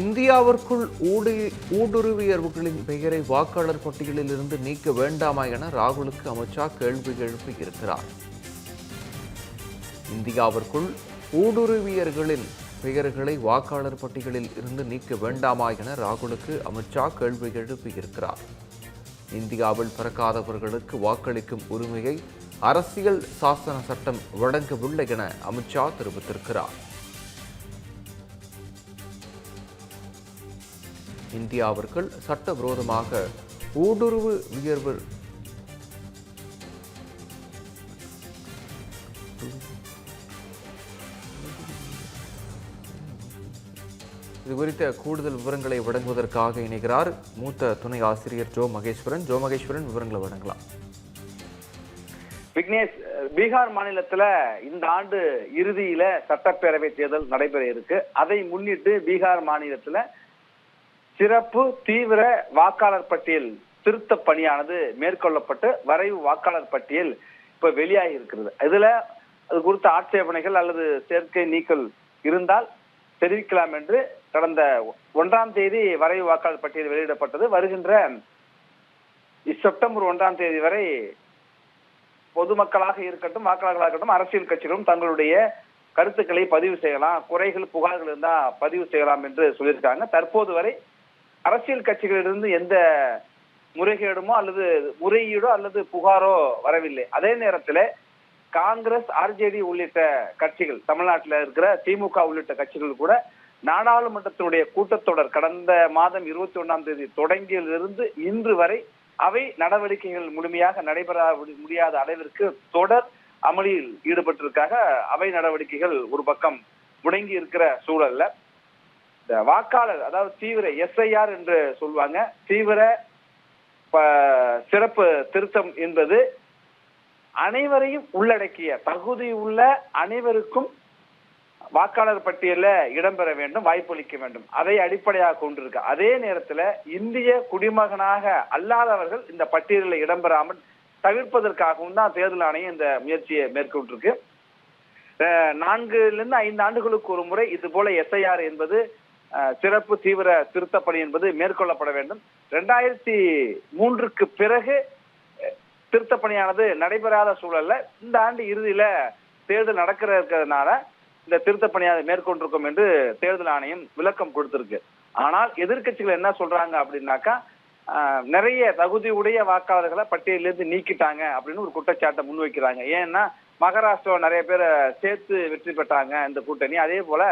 இந்தியாவிற்குள் ஊடுருவியவர்களின் பெயரை வாக்காளர் பட்டியலில் இருந்து நீக்க வேண்டாமா என ராகுலுக்கு அமித்ஷா கேள்வி எழுப்பியிருக்கிறார். இந்தியாவிற்குள் ஊடுருவியர்களின் பெயர்களை வாக்காளர் பட்டியலில் இருந்து நீக்க வேண்டாமா என ராகுலுக்கு அமித்ஷா கேள்வி எழுப்பியிருக்கிறார். இந்தியாவில் பிறக்காதவர்களுக்கு வாக்களிக்கும் உரிமையை அரசியல் சாசன சட்டம் வழங்கவில்லை என அமித்ஷா தெரிவித்திருக்கிறார். இந்தியாவிற்குள் சட்டவிரோதமாக ஊடுருவியவர் இது குறித்த கூடுதல் விவரங்களை வழங்குவதற்காக இணைகிறார் மூத்த துணை ஆசிரியர் ஜோ மகேஸ்வரன். விவரங்களை வழங்கலாம். விக்னேஷ், பீகார் மாநிலத்துல இந்த ஆண்டு இறுதியில சட்டப்பேரவை தேர்தல் நடைபெற இருக்கு. அதை முன்னிட்டு பீகார் மாநிலத்துல சிறப்பு தீவிர வாக்காளர் பட்டியல் திருத்த பணியானது மேற்கொள்ளப்பட்டு வரைவு வாக்காளர் பட்டியல் இப்ப வெளியாகி இருக்கிறது. இதுல அது குறித்த ஆட்சேபனைகள் அல்லது சேர்க்கை நீக்கல் இருந்தால் தெரிவிக்கலாம் என்று கடந்த 1ஆம் தேதி வரைவு வாக்காளர் பட்டியல் வெளியிடப்பட்டது. வருகின்ற செப்டம்பர் 1ஆம் தேதி வரை பொதுமக்களாக இருக்கட்டும், வாக்காளர்களாக இருக்கட்டும், அரசியல் கட்சிகளும் தங்களுடைய கருத்துக்களை பதிவு செய்யலாம், குறைகள் புகார்கள் இருந்தா பதிவு செய்யலாம் என்று சொல்லியிருக்காங்க. தற்போது வரை அரசியல் கட்சிகளிலிருந்து எந்த முறைகேடுமோ அல்லது முறையீடோ அல்லது புகாரோ வரவில்லை. அதே நேரத்தில் காங்கிரஸ், ஆர்ஜேடி உள்ளிட்ட கட்சிகள், தமிழ்நாட்டில் இருக்கிற திமுக உள்ளிட்ட கட்சிகள் கூட நாடாளுமன்றத்தினுடைய கூட்டத்தொடர் கடந்த மாதம் 21ஆம் தேதி தொடங்கியிலிருந்து இன்று வரை அவை நடவடிக்கைகள் முழுமையாக நடைபெற முடியாத அளவிற்கு தொடர் அமளியில் ஈடுபட்டிருக்காக அவை நடவடிக்கைகள் ஒரு பக்கம் முடங்கி இருக்கிற சூழல்ல இந்த வாக்காளர், அதாவது தீவிர SIR என்று சொல்லுவாங்க, தீவிர சிறப்பு திருத்தம் என்பது அனைவரையும் உள்ளடக்கிய தகுதி உள்ள அனைவருக்கும் வாக்காளர் பட்டியல இடம்பெற வேண்டும், வாய்ப்பளிக்க வேண்டும். அதை அடிப்படையாக கொண்டிருக்கு. அதே நேரத்தில் இந்திய குடிமகனாக அல்லாதவர்கள் இந்த பட்டியலில் இடம்பெறாமல் தவிர்ப்பதற்காகவும் தான் தேர்தல் ஆணையம் இந்த முயற்சியை மேற்கொண்டிருக்கு. 4 லிருந்து 5 ஆண்டுகளுக்கு ஒரு முறை இது போல SIR என்பது சிறப்பு தீவிர திருத்த பணி என்பது மேற்கொள்ளப்பட வேண்டும். 2003க்கு பிறகு திருத்த பணியானது நடைபெறாத சூழல்ல இந்த ஆண்டு இறுதியில தேர்தல் இருக்கிறதுனால இந்த திருத்த பணியானது மேற்கொண்டிருக்கும் என்று தேர்தல் ஆணையம் விளக்கம் கொடுத்திருக்கு. ஆனால் எதிர்கட்சிகள் என்ன சொல்றாங்க அப்படின்னாக்கா, நிறைய தகுதியுடைய வாக்காளர்களை பட்டியலிருந்து நீக்கிட்டாங்க அப்படின்னு ஒரு குற்றச்சாட்டை முன்வைக்கிறாங்க. ஏன்னா மகாராஷ்டிரா நிறைய பேரை சேர்த்து வெற்றி பெற்றாங்க இந்த கூட்டணி, அதே போல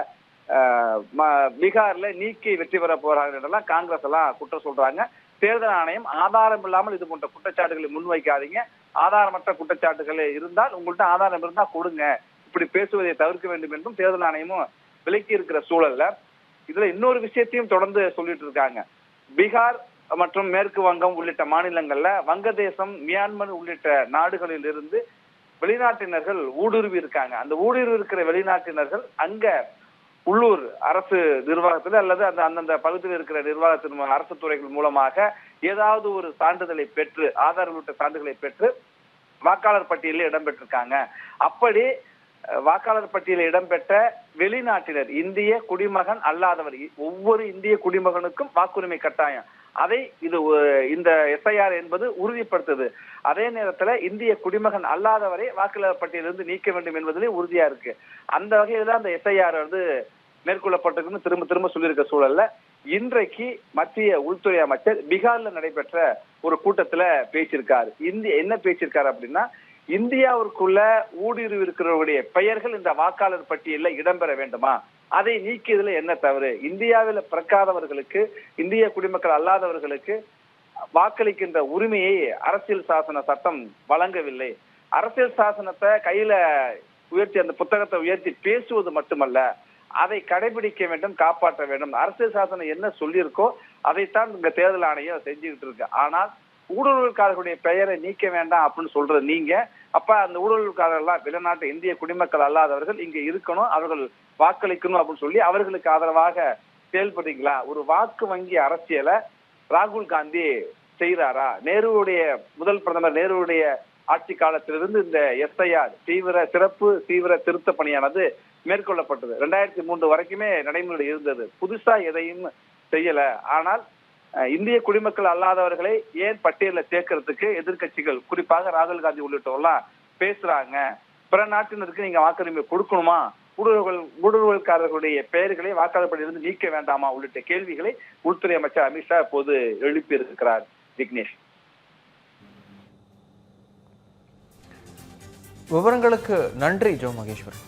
பீகார்ல நீக்கி வெற்றி பெற போறாங்க என்றெல்லாம் காங்கிரஸ் எல்லாம் குற்றம் சொல்றாங்க. தேர்தல் ஆணையம் ஆதாரம் இல்லாமல் இது போன்ற குற்றச்சாட்டுகளை முன்வைக்காதீங்க, ஆதாரமற்ற குற்றச்சாட்டுகள் இருந்தால் உங்கள்கிட்ட ஆதாரம் இருந்தா கொடுங்க, இப்படி பேசுவதை தவிர்க்க வேண்டும் என்றும் தேர்தல் ஆணையமும் விலக்கி இருக்கிற சூழல்ல இதுல இன்னொரு விஷயத்தையும் தொடர்ந்து சொல்லிட்டு இருக்காங்க. பீகார் மற்றும் மேற்கு வங்கம் உள்ளிட்ட மாநிலங்கள்ல வங்கதேசம், மியான்மர் உள்ளிட்ட நாடுகளில் இருந்து வெளிநாட்டினர்கள் ஊடுருவி இருக்காங்க. அந்த ஊடுருவி இருக்கிற வெளிநாட்டினர்கள் அங்க உள்ளூர் அரசு நிர்வாகத்தில் அல்லது அந்தந்த பகுதியில் இருக்கிற நிர்வாகத்தின் அரசு துறைகள் மூலமாக ஏதாவது ஒரு சான்றிதழை பெற்று, ஆதார் உள்ளிட்ட சான்றிதழை பெற்று வாக்காளர் பட்டியலில் இடம்பெற்றிருக்காங்க. அப்படி வாக்காளர் பட்டியலில் இடம்பெற்ற வெளிநாட்டினர், இந்திய குடிமகன் அல்லாதவர், ஒவ்வொரு இந்திய குடிமகனுக்கும் வாக்குரிமை கட்டாயம். அதை இந்த SIR என்பது உறுதிப்படுத்துது. அதே நேரத்துல இந்திய குடிமகன் அல்லாதவரை வாக்காளர் பட்டியலிருந்து நீக்க வேண்டும் என்பதிலே உறுதியா இருக்கு. அந்த வகையில தான் அந்த SIR மேற்கொள்ளப்பட்டிருக்குன்னு திரும்ப திரும்ப சொல்லியிருக்க சூழல்ல இன்றைக்கு மத்திய உள்துறை அமைச்சர் பீகார்ல நடைபெற்ற ஒரு கூட்டத்துல பேசியிருக்காரு. என்ன பேசியிருக்காரு அப்படின்னா, இந்தியாவிற்குள்ள ஊடுருவி இருக்கிறவருடைய பெயர்கள் இந்த வாக்காளர் பட்டியலில் இடம்பெற வேண்டுமா, அதை நீக்கியதுல என்ன தவறு, இந்தியாவில் பிறக்காதவர்களுக்கு, இந்திய குடிமக்கள் அல்லாதவர்களுக்கு வாக்களிக்கின்ற உரிமையை அரசியல் சாசன சட்டம் வழங்கவில்லை. அரசியல் சாசனத்தை கையில உயர்த்தி அந்த புத்தகத்தை உயர்த்தி பேசுவது மட்டுமல்ல, அதை கடைபிடிக்க வேண்டும், காப்பாற்ற வேண்டும். அரசியல் சாசனம் என்ன சொல்லியிருக்கோ அதைத்தான் இங்க தேர்தல் ஆணையம் செஞ்சுக்கிட்டு இருக்கு. ஆனால் ஊடுருவல்காரர்களுடைய பெயரை நீக்க வேண்டாம் அப்படின்னு சொல்றது நீங்க. அப்ப அந்த ஊடுருவல்காரர்கள்லாம் வெளிநாட்டு இந்திய குடிமக்கள் அல்லாதவர்கள் இங்க இருக்கணும், அவர்கள் வாக்களிக்கணும் அப்படின்னு சொல்லி அவர்களுக்கு ஆதரவாக செயல்படுறீங்களா? ஒரு வாக்கு வங்கி அரசியலை ராகுல் காந்தி செய்யறாரா? முதல் பிரதமர் நேருடைய ஆட்சி காலத்திலிருந்து இந்த SIR சிறப்பு தீவிர திருத்த பணியானது மேற்கொள்ளப்பட்டது. 2003 வரைக்குமே நடைமுறையில் இருந்தது. புதுசா எதையும் செய்யல. ஆனால் இந்திய குடிமக்கள் அல்லாதவர்களை ஏன் பட்டியலில் சேர்க்கறதுக்கு எதிர்க்கட்சிகள் குறிப்பாக ராகுல் காந்தி உள்ளிட்டவர்கள்லாம் பேசுறாங்க. பிற நாட்டினருக்கு நீங்க வாக்குரிமை கொடுக்கணுமா, ஊடுருவல்காரர்களுடைய பெயர்களை வாக்காளர் பட்டியலிருந்து நீக்க வேண்டாமா உள்ளிட்ட கேள்விகளை உள்துறை அமைச்சர் அமித்ஷா இப்போது எழுப்பி இருக்கிறார். விக்னேஷ், விவரங்களுக்கு நன்றி ஜோ மகேஸ்வரன்.